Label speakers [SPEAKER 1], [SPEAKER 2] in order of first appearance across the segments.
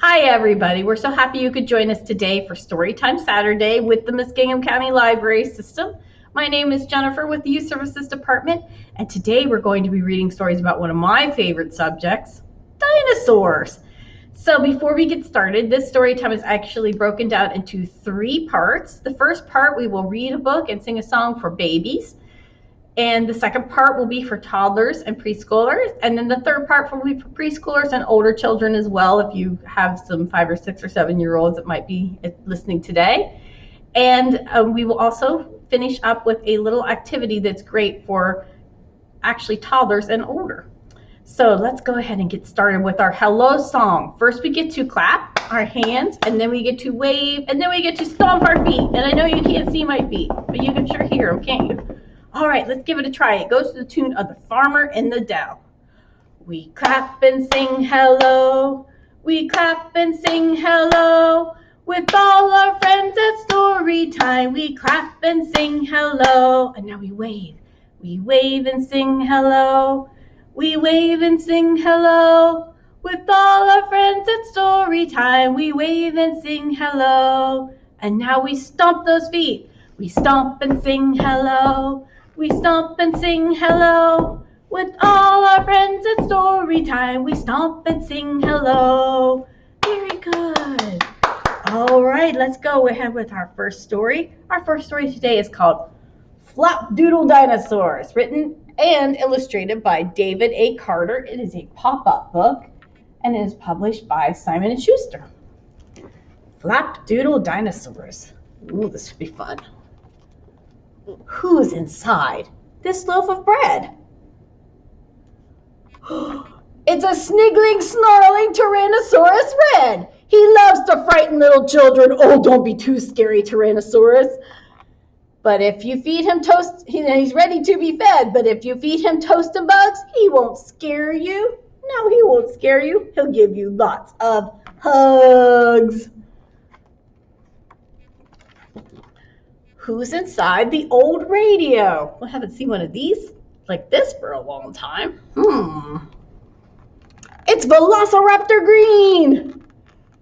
[SPEAKER 1] Hi, everybody. We're so happy you could join us today for Storytime Saturday with the Muskingum County Library System. My name is Jennifer with the Youth Services Department, and today we're going to be reading stories about one of my favorite subjects, dinosaurs. So before we get started, this story time is actually broken down into 3 parts. The first part, we will read a book and sing a song for babies. And the second part will be for toddlers and preschoolers. And then the third part will be for preschoolers and older children as well, if you have some 5 or 6 or 7-year-olds that might be listening today. And we will also finish up with a little activity that's great for actually toddlers and older. So let's go ahead and get started with our hello song. First we get to clap our hands, and then we get to wave, and then we get to stomp our feet. And I know you can't see my feet, but you can sure hear them, can't you? All right, let's give it a try. It goes to the tune of The Farmer in the Dell. We clap and sing hello. We clap and sing hello. With all our friends at story time, we clap and sing hello. And now we wave. We wave and sing hello. We wave and sing hello. With all our friends at story time, we wave and sing hello. And now we stomp those feet. We stomp and sing hello. We stomp and sing hello. With all our friends at story time, we stomp and sing hello. Very good. All right, let's go ahead with our first story. Our first story today is called Flapdoodle Dinosaurs, written and illustrated by David A. Carter. It is a pop-up book, and it is published by Simon & Schuster. Flapdoodle Dinosaurs. Ooh, this should be fun. Who's inside this loaf of bread? It's a sniggling, snarling Tyrannosaurus Red. He loves to frighten little children. Oh, don't be too scary, Tyrannosaurus. But if you feed him toast, he's ready to be fed. But if you feed him toast and bugs, he won't scare you. No, he won't scare you. He'll give you lots of hugs. Who's inside the old radio? I haven't seen one of these like this for a long time. It's Velociraptor Green.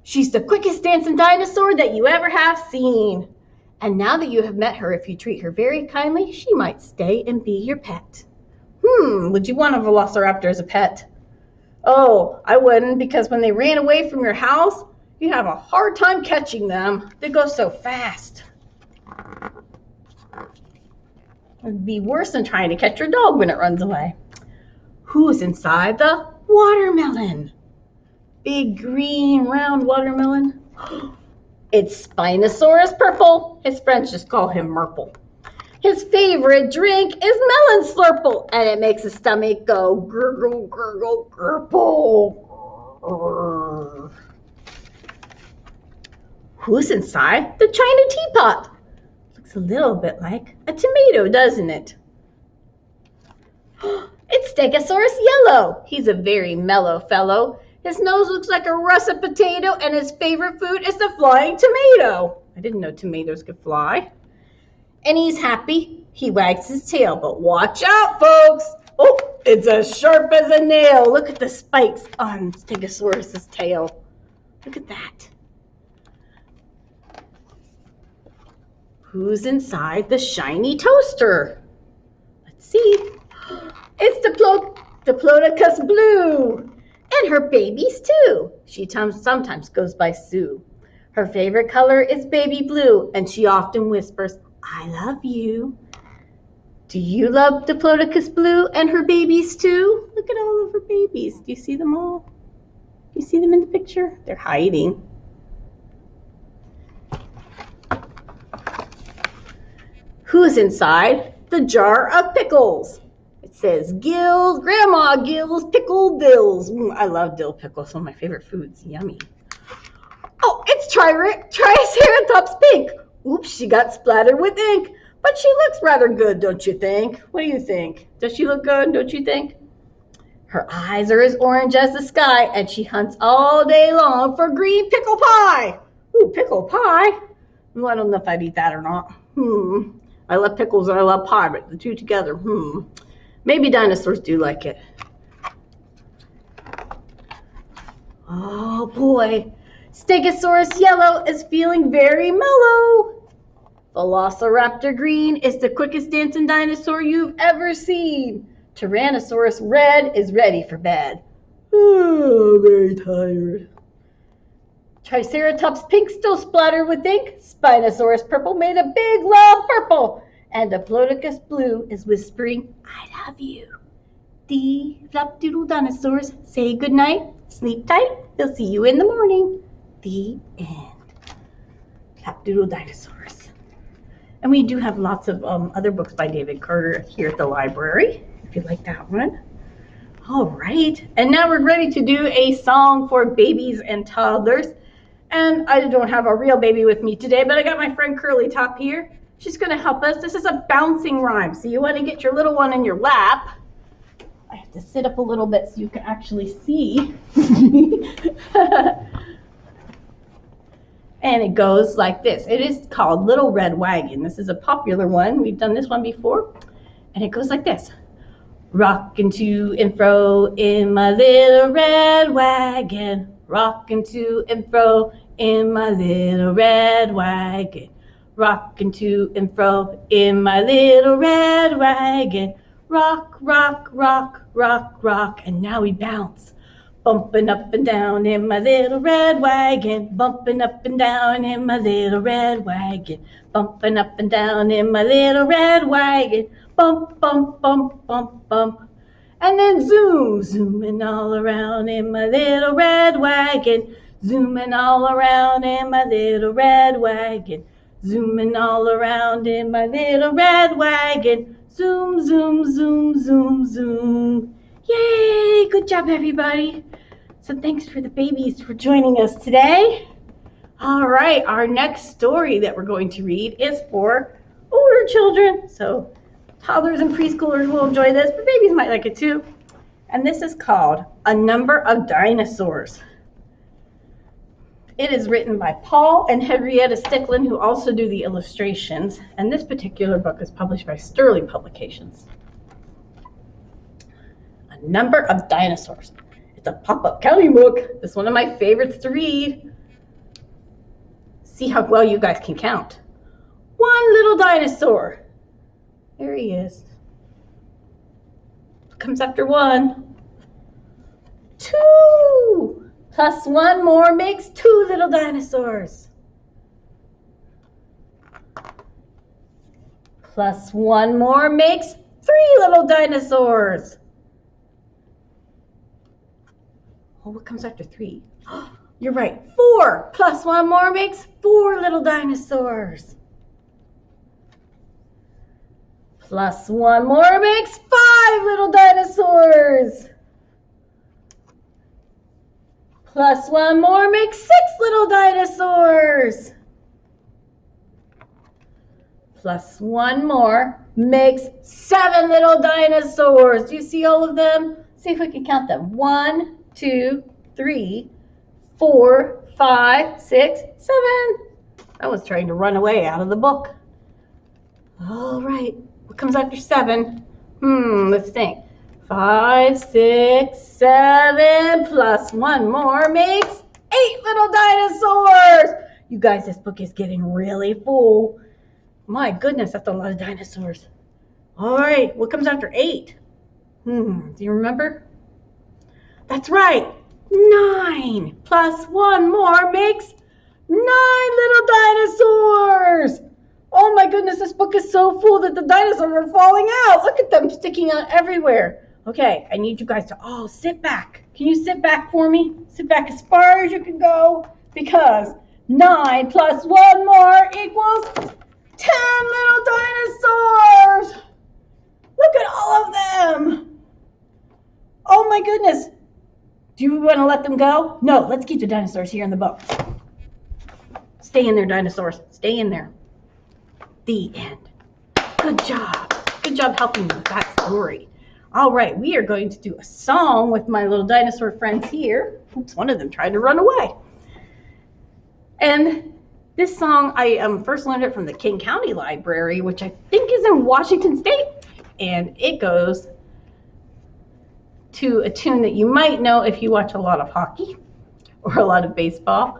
[SPEAKER 1] She's the quickest dancing dinosaur that you ever have seen. And now that you have met her, if you treat her very kindly, she might stay and be your pet. Would you want a Velociraptor as a pet? Oh, I wouldn't, because when they ran away from your house, you have a hard time catching them. They go so fast. It'd be worse than trying to catch your dog when it runs away. Who's inside the watermelon? Big green round watermelon. It's Spinosaurus Purple. His friends just call him Murple. His favorite drink is melon slurple, and it makes his stomach go gurgle, gurgle, gurgle. Who's inside the china teapot? Looks a little bit like a tomato, doesn't it? It's Stegosaurus Yellow. He's a very mellow fellow. His nose looks like a russet potato, and his favorite food is the flying tomato. I didn't know tomatoes could fly. And he's happy. He wags his tail, but watch out, folks. Oh, it's as sharp as a nail. Look at the spikes on Stegosaurus's tail. Look at that. Who's inside the shiny toaster? Let's see. It's Diplodocus Blue. And her babies too. She sometimes goes by Sue. Her favorite color is baby blue, and she often whispers, I love you. Do you love Diplodocus Blue and her babies too? Look at all of her babies. Do you see them all? Do you see them in the picture? They're hiding. Who's inside the jar of pickles? It says Gills, Grandma Gills, pickled dills. I love dill pickles, one of my favorite foods. Yummy. Oh, it's Triceratops Pink. Oops, she got splattered with ink. But she looks rather good, don't you think? What do you think? Does she look good, don't you think? Her eyes are as orange as the sky, and she hunts all day long for green pickle pie. Ooh, pickle pie? Well, I don't know if I'd eat that or not. I love pickles and I love pie, but the two together, Maybe dinosaurs do like it. Oh boy, Stegosaurus yellow is feeling very mellow. Velociraptor green is the quickest dancing dinosaur you've ever seen. Tyrannosaurus red is ready for bed. Oh, very tired. Triceratops pink still splattered with ink. Spinosaurus purple made a big loud purple. And Diplodocus blue is whispering, I love you. The flapdoodle dinosaurs say goodnight. Sleep tight. They'll see you in the morning. The end. Flapdoodle dinosaurs. And we do have lots of other books by David Carter here at the library, if you like that one. All right. And now we're ready to do a song for babies and toddlers. And I don't have a real baby with me today, but I got my friend Curly Top here. She's going to help us. This is a bouncing rhyme. So you want to get your little one in your lap. I have to sit up a little bit so you can actually see. And it goes like this. It is called Little Red Wagon. This is a popular one. We've done this one before. And it goes like this. Rockin' to and fro in my little red wagon. Rockin' to and fro in my little red wagon. Rockin' to and fro in my little red wagon. Rock, rock, rock, rock, rock. And now we bounce. Bumping up and down in my little red wagon. Bumping up and down in my little red wagon. Bumping up and down in my little red wagon. Bump, bump, bump, bump, bump. And then zoom, zooming all around in my little red wagon. Zooming all around in my little red wagon. Zooming all around in my little red wagon. Zoom, zoom, zoom, zoom, zoom. Yay! Good job, everybody. So thanks for the babies for joining us today. All right, our next story that we're going to read is for older children. So toddlers and preschoolers will enjoy this, but babies might like it too. And this is called A Number of Dinosaurs. It is written by Paul and Henrietta Sticklin, who also do the illustrations. And this particular book is published by Sterling Publications. A Number of Dinosaurs. It's a pop-up counting book. It's one of my favorites to read. See how well you guys can count. One little dinosaur. There he is. Comes after one. Two. Plus one more makes two little dinosaurs. Plus one more makes three little dinosaurs. Oh, what comes after three? You're right. Four. Plus one more makes four little dinosaurs. Plus one more makes five little dinosaurs. Plus one more makes six little dinosaurs. Plus one more makes seven little dinosaurs. Do you see all of them? See if we can count them. 1, 2, 3, 4, 5, 6, 7. I was trying to run away out of the book. All right. What comes after 7? Let's think. 5, 6, 7, plus one more makes 8 little dinosaurs. You guys, this book is getting really full. My goodness, that's a lot of dinosaurs. All right, what comes after 8? Do you remember? That's right, 9. Plus one more makes 9 little dinosaurs. Oh my goodness, this book is so full that the dinosaurs are falling out. Look at them sticking out everywhere. Okay, I need you guys to all sit back. Can you sit back for me? Sit back as far as you can go, because 9 plus one more equals 10 little dinosaurs. Look at all of them. Oh my goodness. Do you want to let them go? No, let's keep the dinosaurs here in the book. Stay in there, dinosaurs. Stay in there. The end. Good job. Good job helping me with that story. All right, we are going to do a song with my little dinosaur friends here. Oops, one of them tried to run away. And this song, I first learned it from the King County Library, which I think is in Washington State. And it goes to a tune that you might know if you watch a lot of hockey or a lot of baseball.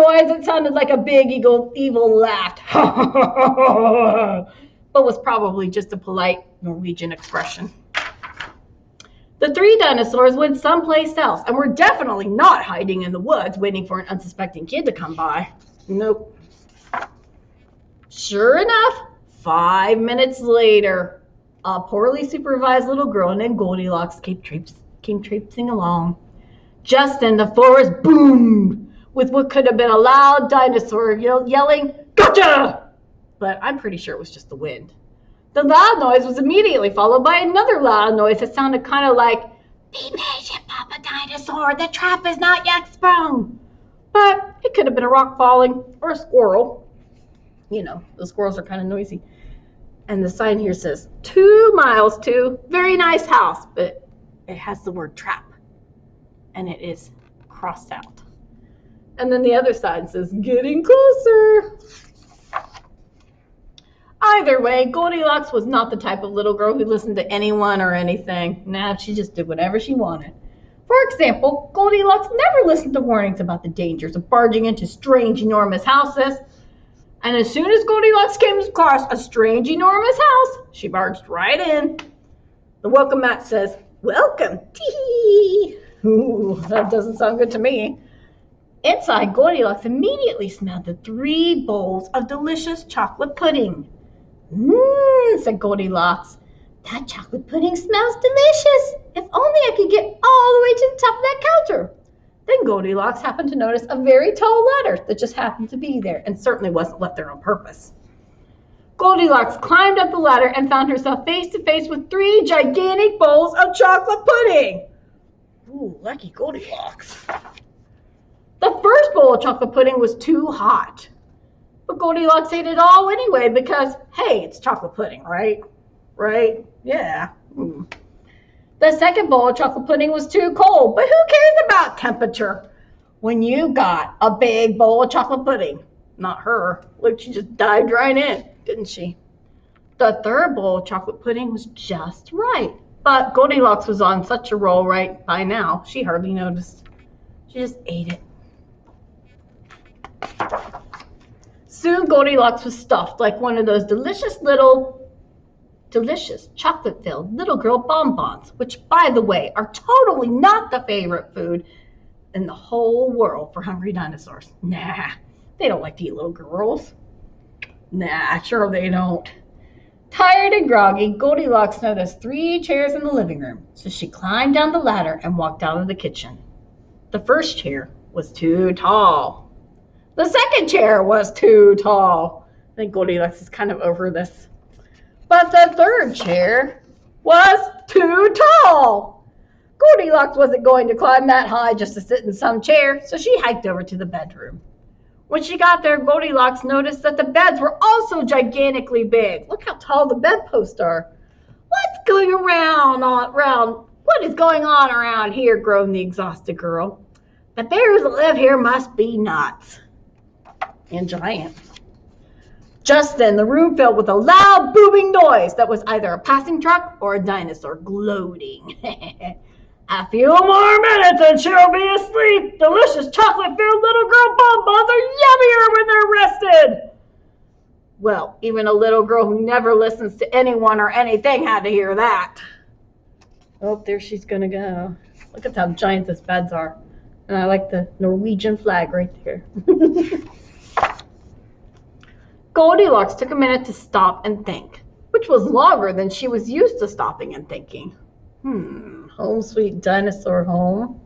[SPEAKER 1] noise that sounded like a big evil laugh, but was probably just a polite Norwegian expression. The three dinosaurs went someplace else and were definitely not hiding in the woods waiting for an unsuspecting kid to come by. Nope. Sure enough, 5 minutes later, a poorly supervised little girl named Goldilocks came traipsing along. Just then the forest boomed with what could have been a loud dinosaur yelling, "Gotcha!" But I'm pretty sure it was just the wind. The loud noise was immediately followed by another loud noise that sounded kind of like, "Be patient, Papa Dinosaur, the trap is not yet sprung." But it could have been a rock falling or a squirrel. You know, the squirrels are kind of noisy. And the sign here says 2 miles to very nice house, but it has the word trap. And it is crossed out. And then the other sign says, "Getting closer." Either way, Goldilocks was not the type of little girl who listened to anyone or anything. Nah, she just did whatever she wanted. For example, Goldilocks never listened to warnings about the dangers of barging into strange, enormous houses. And as soon as Goldilocks came across a strange, enormous house, she barged right in. The welcome mat says, "Welcome." Tee. Ooh, that doesn't sound good to me. Inside, Goldilocks immediately smelled the 3 bowls of delicious chocolate pudding. Said Goldilocks. "That chocolate pudding smells delicious. If only I could get all the way to the top of that counter." Then Goldilocks happened to notice a very tall ladder that just happened to be there and certainly wasn't left there on purpose. Goldilocks climbed up the ladder and found herself face to face with 3 gigantic bowls of chocolate pudding. Ooh, lucky Goldilocks. The first bowl of chocolate pudding was too hot. But Goldilocks ate it all anyway because, hey, it's chocolate pudding, right? Right? Yeah. The second bowl of chocolate pudding was too cold, but who cares about temperature when you got a big bowl of chocolate pudding? Not her. Look, she just dived right in, didn't she? The third bowl of chocolate pudding was just right, but Goldilocks was on such a roll right by now, she hardly noticed. She just ate it. Soon Goldilocks was stuffed like one of those delicious chocolate-filled little girl bonbons, which, by the way, are totally not the favorite food in the whole world for hungry dinosaurs. Nah, they don't like to eat little girls. Nah, sure they don't. Tired and groggy, Goldilocks noticed 3 chairs in the living room, so she climbed down the ladder and walked out of the kitchen. The first chair was too tall. The second chair was too tall. I think Goldilocks is kind of over this. But the third chair was too tall. Goldilocks wasn't going to climb that high just to sit in some chair, so she hiked over to the bedroom. When she got there, Goldilocks noticed that the beds were also gigantically big. Look how tall the bedposts are. What is going on around here? Groaned the exhausted girl. The bears that live here must be nuts. And giant. Just then, the room filled with a loud booming noise that was either a passing truck or a dinosaur gloating. "A few more minutes and she'll be asleep. Delicious chocolate-filled little girl bonbons are yummier when they're rested." Well, even a little girl who never listens to anyone or anything had to hear that. Oh, there she's gonna go. Look at how giant these beds are. And I like the Norwegian flag right there. Goldilocks took a minute to stop and think, which was longer than she was used to stopping and thinking. Home sweet dinosaur home.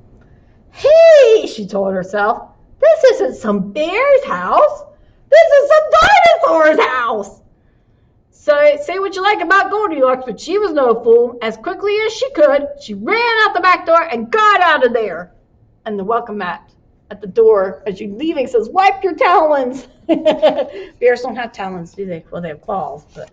[SPEAKER 1] "Hey," she told herself, "this isn't some bear's house. This is some dinosaur's house." So say what you like about Goldilocks, but she was no fool. As quickly as she could, she ran out the back door and got out of there. And the welcome mat at the door as you're leaving says, "Wipe your talons." Bears don't have talons, do they? Well, they have claws, but.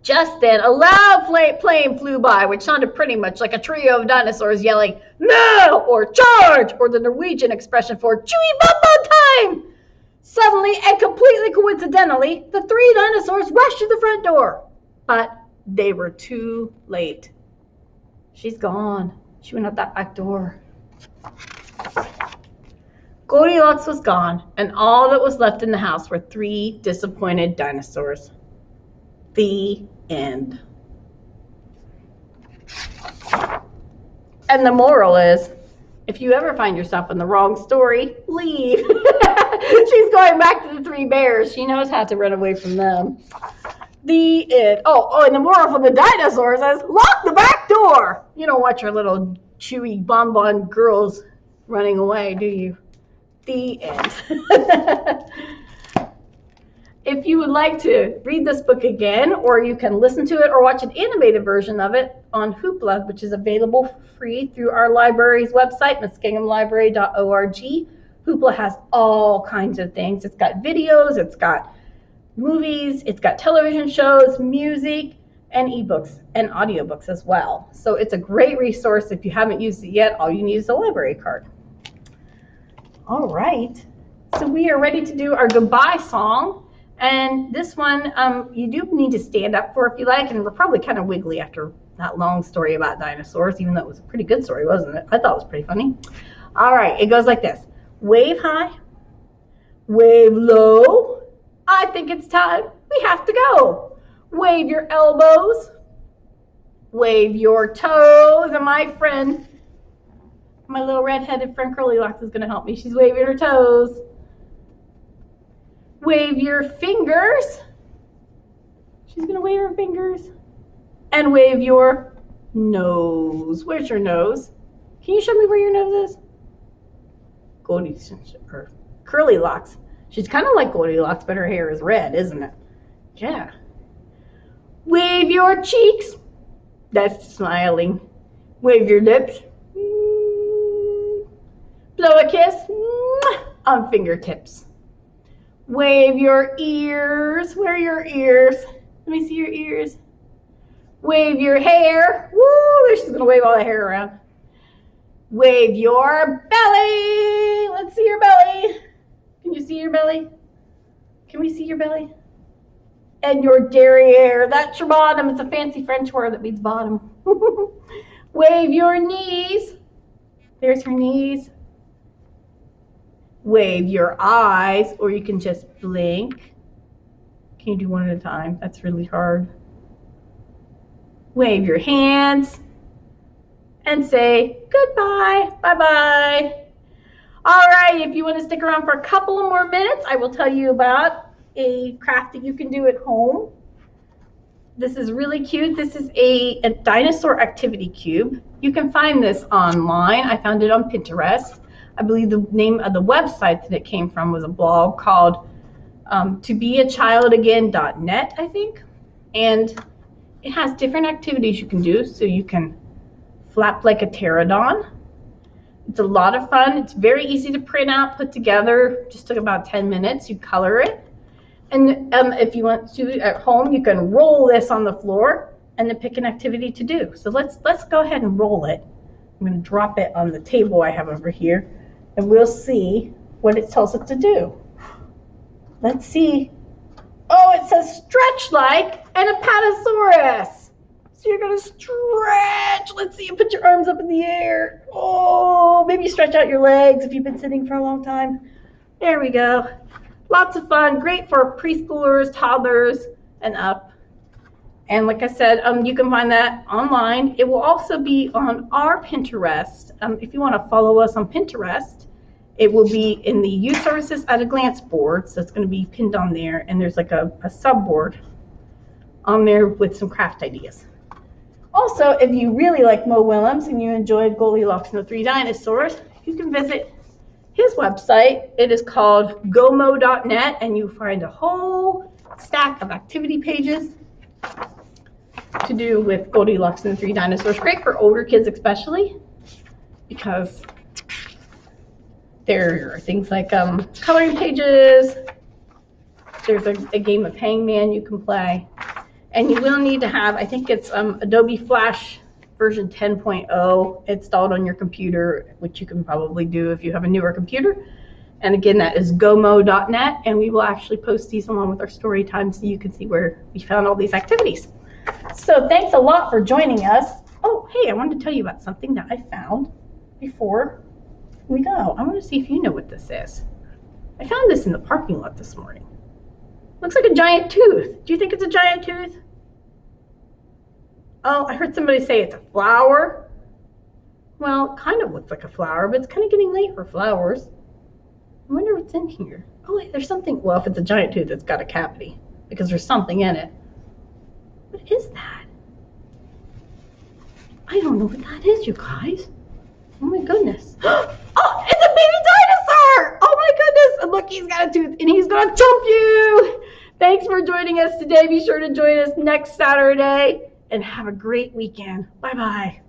[SPEAKER 1] Just then, a loud plane flew by, which sounded pretty much like a trio of dinosaurs yelling, "No!" or "Charge!" or the Norwegian expression for "Chewy bonbon time!" Suddenly and completely coincidentally, the 3 dinosaurs rushed to the front door. But they were too late. She's gone. She went out that back door. Goldilocks was gone, and all that was left in the house were 3 disappointed dinosaurs. The end. And the moral is, if you ever find yourself in the wrong story, leave. She's going back to the 3 bears. She knows how to run away from them. The end. Oh, and the moral for the dinosaurs is, lock the back door. You don't want your little chewy bonbon girls running away, do you? The end. If you would like to read this book again, or you can listen to it or watch an animated version of it on Hoopla, which is available for free through our library's website, muskinghamlibrary.org. Hoopla has all kinds of things. It's got videos, it's got movies, it's got television shows, music, and ebooks and audiobooks as well. So it's a great resource. If you haven't used it yet, all you need is a library card. All right, so we are ready to do our goodbye song. And this one, you do need to stand up for if you like, and we're probably kind of wiggly after that long story about dinosaurs, even though it was a pretty good story, wasn't it? I thought it was pretty funny. All right, it goes like this. Wave high, wave low. I think it's time we have to go. Wave your elbows, wave your toes, and my friend, my little red-headed friend Curlylocks is going to help me. She's waving her toes. Wave your fingers. She's going to wave her fingers. And wave your nose. Where's your nose? Can you show me where your nose is? Curlylocks. She's kind of like Goldilocks, but her hair is red, isn't it? Yeah. Wave your cheeks. That's smiling. Wave your lips. Blow a kiss on fingertips. Wave your ears. Where are your ears? Let me see your ears. Wave your hair. Woo, there she's going to wave all the hair around. Wave your belly. Let's see your belly. Can you see your belly? Can we see your belly? And your derriere. That's your bottom. It's a fancy French word that means bottom. Wave your knees. There's her knees. Wave your eyes, or you can just blink. Can you do one at a time? That's really hard. Wave your hands and say goodbye. Bye-bye. All right, if you want to stick around for a couple of more minutes, I will tell you about a craft that you can do at home. This is really cute. This is a dinosaur activity cube. You can find this online. I found it on Pinterest. I believe the name of the website that it came from was a blog called tobeachildagain.net, I think. And it has different activities you can do. So you can flap like a pterodon. It's a lot of fun. It's very easy to print out, put together. Just took about 10 minutes. You color it. And if you want to at home, you can roll this on the floor and then pick an activity to do. So let's go ahead and roll it. I'm going to drop it on the table I have over here, and we'll see what it tells us to do. Let's see. Oh, it says stretch like an Apatosaurus. So you're going to stretch. Let's see you put your arms up in the air. Oh, maybe stretch out your legs if you've been sitting for a long time. There we go. Lots of fun. Great for preschoolers, toddlers, and up. And like I said, you can find that online. It will also be on our Pinterest. If you want to follow us on Pinterest, it will be in the Youth Services at a Glance board. So it's going to be pinned on there. And there's like a subboard on there with some craft ideas. Also, if you really like Mo Willems and you enjoyed Goldilocks and the 3 Dinosaurs, you can visit his website. It is called gomo.net, and you find a whole stack of activity pages to do with Goldilocks and the 3 Dinosaurs. Great for older kids especially, because there are things like coloring pages. There's a game of Hangman you can play. And you will need to have, I think it's Adobe Flash version 10.0 installed on your computer, which you can probably do if you have a newer computer. And again, that is gomo.net, and we will actually post these along with our story time so you can see where we found all these activities. So thanks a lot for joining us. Oh, hey, I wanted to tell you about something that I found before we go. I want to see if you know what this is. I found this in the parking lot this morning. Looks like a giant tooth. Do you think it's a giant tooth? Oh, I heard somebody say it's a flower. Well, it kind of looks like a flower, but it's kind of getting late for flowers. I wonder what's in here. Oh, wait, there's something. Well, if it's a giant tooth, it's got a cavity because there's something in it. What is that? I don't know what that is, you guys. Oh my goodness. Oh, it's a baby dinosaur! Oh my goodness. And look, he's got a tooth and he's going to jump you. Thanks for joining us today. Be sure to join us next Saturday and have a great weekend. Bye-bye.